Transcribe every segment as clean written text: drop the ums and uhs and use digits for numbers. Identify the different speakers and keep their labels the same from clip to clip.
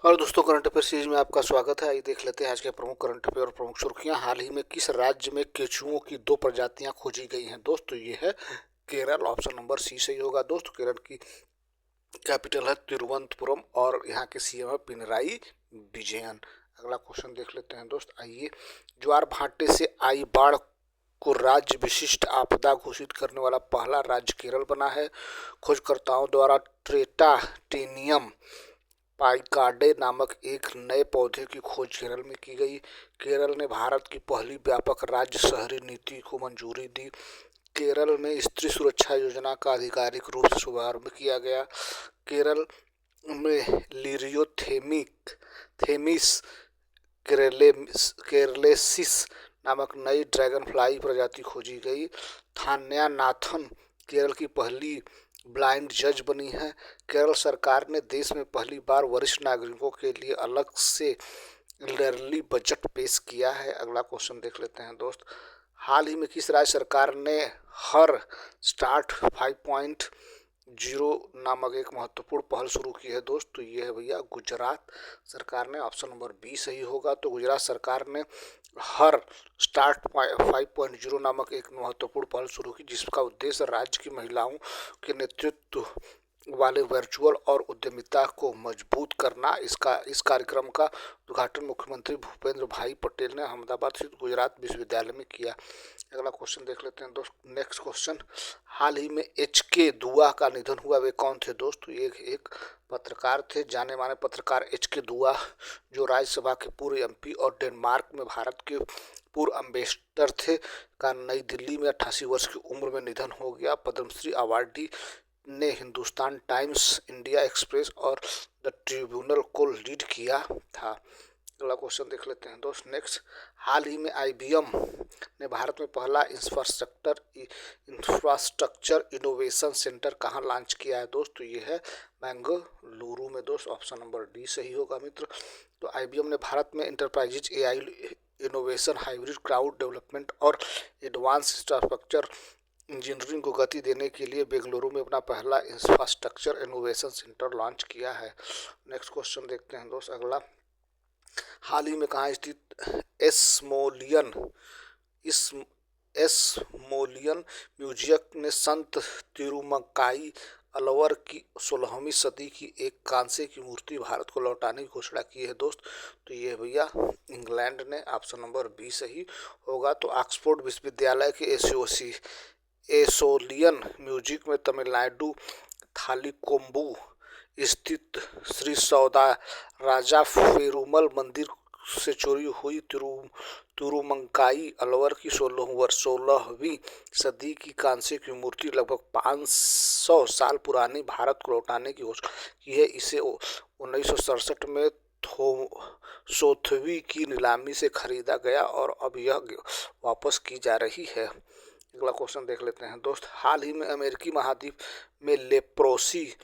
Speaker 1: और दोस्तों, current affair series में आपका स्वागत है। आइए देख लेते हैं आज के प्रमुख करंट अफेयर और प्रमुख सुर्खियां। हाल ही में किस राज्य में केचुओं की 2 प्रजातियां खोजी गई हैं? दोस्तों ये है केरल। ऑप्शन नंबर सी सही होगा। दोस्तों केरल की कैपिटल है तिरुवनंतपुरम और यहाँ के सीएम है पिनराई विजयन। अगला क्वेश्चन देख लेते हैं दोस्त। आइए, ज्वार भाटे से आई बाढ़ को राज्य विशिष्ट आपदा घोषित करने वाला पहला राज्य केरल बना है। खोजकर्ताओं द्वारा ट्रेटाटेनियम पाइकाडे नामक एक नए पौधे की खोज केरल में की गई। केरल ने भारत की पहली व्यापक राज्य शहरी नीति को मंजूरी दी। केरल में स्त्री सुरक्षा योजना का आधिकारिक रूप से शुभारंभ किया गया। केरल में थेमिस केरलेसिस नामक नई ड्रैगन फ्लाई प्रजाति खोजी गई। थान्या नाथन केरल की पहली ब्लाइंड जज बनी है। केरल सरकार ने देश में पहली बार वरिष्ठ नागरिकों के लिए अलग से एल्डरली बजट पेश किया है। अगला क्वेश्चन देख लेते हैं दोस्त। हाल ही में किस राज्य सरकार ने हर स्टार्ट 5.0 नामक एक महत्वपूर्ण पहल शुरू की है? दोस्त तो ये है भैया गुजरात सरकार ने। ऑप्शन नंबर बी सही होगा। तो गुजरात सरकार ने हर स्टार्ट 5.0 नामक एक महत्वपूर्ण पहल शुरू की, जिसका उद्देश्य राज्य की महिलाओं के नेतृत्व वाले वर्चुअल और उद्यमिता को मजबूत करना। इस कार्यक्रम का उद्घाटन मुख्यमंत्री भूपेंद्र भाई पटेल ने अहमदाबाद स्थित गुजरात विश्वविद्यालय में किया। अगला क्वेश्चन देख लेते हैं दोस्त। नेक्स्ट क्वेश्चन, हाल ही में एच.के. दुआ का निधन हुआ। वे कौन थे दोस्त? ये एक पत्रकार थे, जाने माने पत्रकार एच.के. दुआ, जो राज्यसभा के पूर्व एमपी और डेनमार्क में भारत के पूर्व एम्बेसडर थे, का नई दिल्ली में 88 वर्ष की उम्र में निधन हो गया। पद्मश्री अवार्डी ने हिंदुस्तान टाइम्स, इंडिया एक्सप्रेस और द ट्रिब्यूनल को लीड किया था। अगला क्वेश्चन देख लेते हैं दोस्त। नेक्स्ट, हाल ही में आईबीएम ने भारत में पहला इंफ्रास्ट्रक्चर इनोवेशन सेंटर कहाँ लॉन्च किया है? दोस्त तो ये है बेंगलुरु में। दोस्त ऑप्शन नंबर डी सही होगा मित्र। तो आईबीएम ने भारत में enterprises AI innovation, hybrid cloud development और एडवांस इंफ्रास्ट्रक्चर इंजीनियरिंग को गति देने के लिए बेंगलुरु में अपना पहला इंफ्रास्ट्रक्चर इनोवेशन सेंटर लॉन्च किया है। नेक्स्ट क्वेश्चन देखते हैं दोस्त। अगला, हाल ही में कहाँ स्थित एस्मोलियन म्यूजियम ने संत तिरुमक्काई अलवर की 16वीं सदी की एक कांसे की मूर्ति भारत को लौटाने की घोषणा की है? दोस्त तो ये भैया इंग्लैंड ने। ऑप्शन नंबर बी सही होगा। तो ऑक्सफोर्ड विश्वविद्यालय के एसोलियन म्यूजियम में तमिलनाडु थालीकोम्बु स्थित श्री सौदा राजा पेरुमल मंदिर से चोरी हुई तिरुमंकाई अलवर की 16वीं सदी की कांसे की मूर्ति लगभग 500 साल पुरानी भारत को लौटाने की घोषणा की है। इसे 1967 में सोथवी की नीलामी से खरीदा गया और अब यह वापस की जा रही है। अगला क्वेश्चन देख लेते हैं दोस्त। हाल ही में अमेरिकी महाद्वीप में लेप्रोसी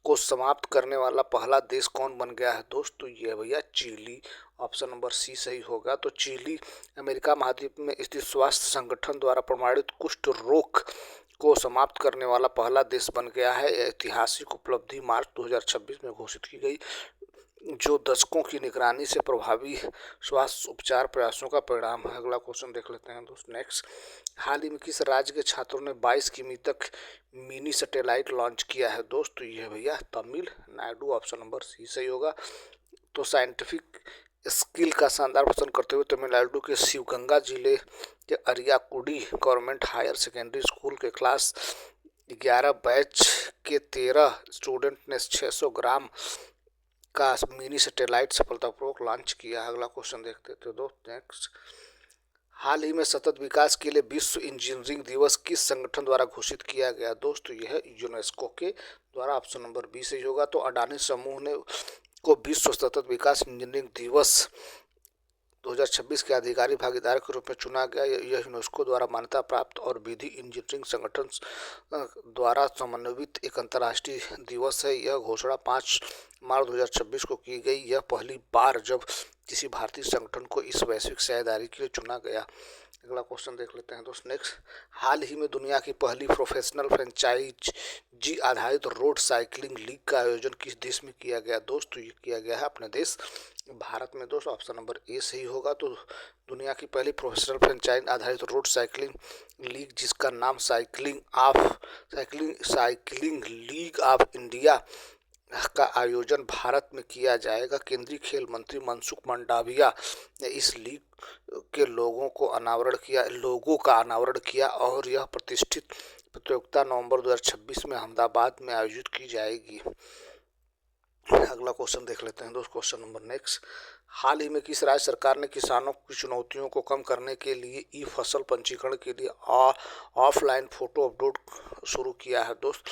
Speaker 1: को समाप्त करने वाला पहला देश कौन बन गया है? दोस्त तो ये भैया चिली। ऑप्शन नंबर सी सही होगा। तो चिली अमेरिका महाद्वीप में स्थित स्वास्थ्य संगठन द्वारा प्रमाणित कुष्ठ रोग को समाप्त करने वाला पहला देश बन गया है। ऐतिहासिक उपलब्धि मार्च 2026 में घोषित की गई, जो दशकों की निगरानी से प्रभावी स्वास्थ्य उपचार प्रयासों का परिणाम है। अगला क्वेश्चन देख लेते हैं दोस्त। नेक्स्ट, हाल ही में किस राज्य के छात्रों ने 22 किमी तक मिनी सैटेलाइट लॉन्च किया है? दोस्त तो ये भैया तमिलनाडु। ऑप्शन नंबर सी सही होगा। तो साइंटिफिक स्किल का शानदार प्रदर्शन करते हुए तमिलनाडु के शिवगंगा जिले के अरियाकुडी गवर्नमेंट हायर सेकेंडरी स्कूल के क्लास 11 बैच के 13 स्टूडेंट ने 600 ग्राम का मिनी सैटेलाइट सफलतापूर्वक लॉन्च किया। अगला क्वेश्चन देखते थे दोस्त। नेक्स्ट, हाल ही में सतत विकास के लिए विश्व इंजीनियरिंग दिवस किस संगठन द्वारा घोषित किया गया? दोस्त ये है यूनेस्को के द्वारा। ऑप्शन नंबर बी सही होगा। तो अडानी समूह ने को विश्व सतत विकास इंजीनियरिंग दिवस 2026 के आधिकारिक भागीदार के रूप में चुना गया। यह यूनेस्को द्वारा मान्यता प्राप्त और विधि इंजीनियरिंग संगठन द्वारा समन्वित एक अंतर्राष्ट्रीय दिवस है। यह घोषणा 5 मार्च 2026 को की गई। यह पहली बार जब किसी भारतीय संगठन को इस वैश्विक साझेदारी के लिए चुना गया? अगला क्वेश्चन देख लेते हैं दोस्त नेक्स्ट। हाल ही में दुनिया की पहली प्रोफेशनल फ्रेंचाइजी आधारित रोड साइकिलिंग लीग का आयोजन किस देश में किया गया? दोस्त ये किया गया है अपने देश भारत में दोस्त। ऑप्शन नंबर ए सही होगा। तो दुनिया की पहली प्रोफेशनल फ्रेंचाइज आधारित रोड साइकिलिंग लीग, जिसका नाम साइकिलिंग लीग ऑफ इंडिया का आयोजन भारत में किया जाएगा। केंद्रीय खेल मंत्री मनसुख मंडाविया ने इस लीग के लोगों का अनावरण किया और यह प्रतिष्ठित प्रतियोगिता नवंबर 2026 में अहमदाबाद में आयोजित की जाएगी। अगला क्वेश्चन देख लेते हैं दोस्त। Question number next. हाल ही में किस राज्य सरकार ने किसानों की चुनौतियों को कम करने के लिए ई फसल पंजीकरण के लिए ऑफलाइन फोटो अपलोड शुरू किया है? दोस्त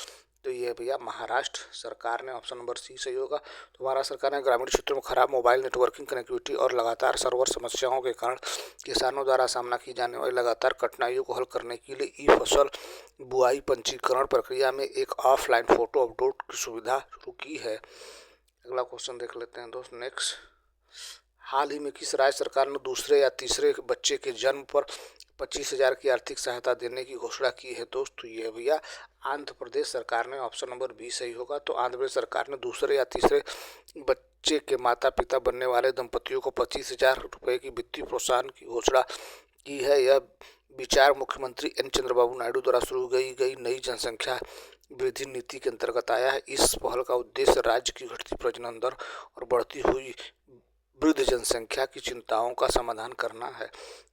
Speaker 1: तो ये भैया महाराष्ट्र सरकार ने। ऑप्शन नंबर सी सही होगा। तो महाराष्ट्र सरकार ने ग्रामीण क्षेत्रों में खराब मोबाइल नेटवर्किंग कनेक्टिविटी और लगातार सर्वर समस्याओं के कारण किसानों द्वारा सामना की जाने वाली लगातार कठिनाइयों को हल करने के लिए ई फसल बुआई पंजीकरण प्रक्रिया में एक ऑफलाइन फोटो अपलोड की सुविधा शुरू की है। अगला क्वेश्चन देख लेते हैं दोस्त नेक्स्ट। हाल ही में किस राज्य सरकार ने दूसरे या तीसरे बच्चे के जन्म पर 25,000 की आर्थिक सहायता देने की घोषणा की है? दोस्त तो ये भैया आंध्र प्रदेश सरकार ने। ऑप्शन नंबर बी सही होगा। तो आंध्र प्रदेश सरकार ने दूसरे या तीसरे बच्चे के माता पिता बनने वाले दंपतियों को 25,000 रुपये की वित्तीय प्रोत्साहन की घोषणा की है। यह विचार मुख्यमंत्री एन चंद्रबाबू नायडू द्वारा शुरू की गई नई जनसंख्या वृद्धि नीति के अंतर्गत आया है। इस पहल का उद्देश्य राज्य की घटती प्रजनन दर और बढ़ती हुई वृद्ध जनसंख्या की चिंताओं का समाधान करना है।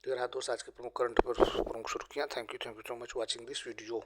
Speaker 1: तो यह दोस्त आज के प्रमुख करंट अफेयर्स प्रमुख सुर्खियां। Thank you so much watching this video.